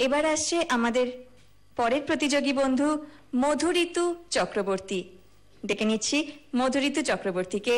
এবার আসছে আমাদের পরের প্রতিযোগী বন্ধু মধুঋতু চক্রবর্তী। ডেকে নিচ্ছি মধুঋতু চক্রবর্তীকে।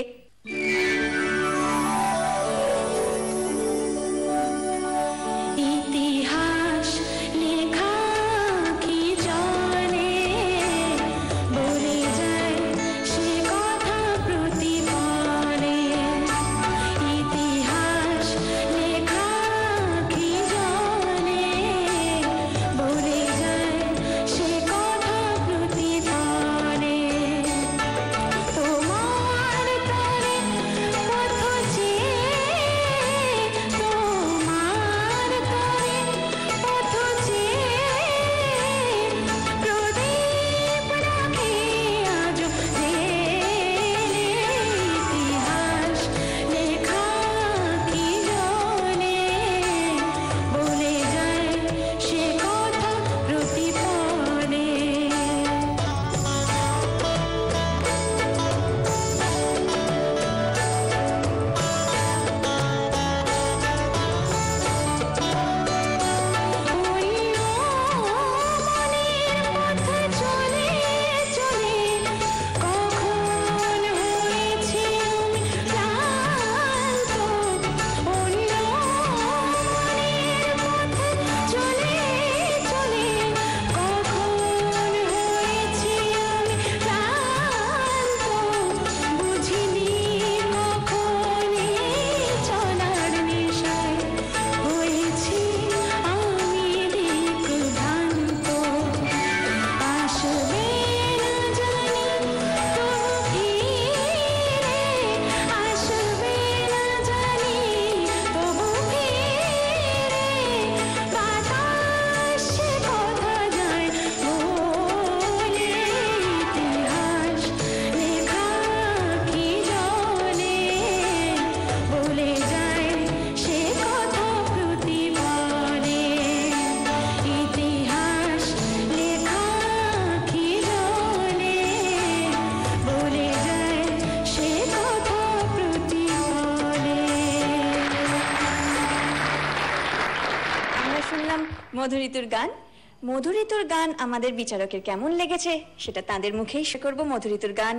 মধুঋতুর গান। মধুঋতুর গান আমাদের বিচারকের কেমন লেগেছে সেটা তাদের মুখেই শেয়ার করব। মধুঋতুর গান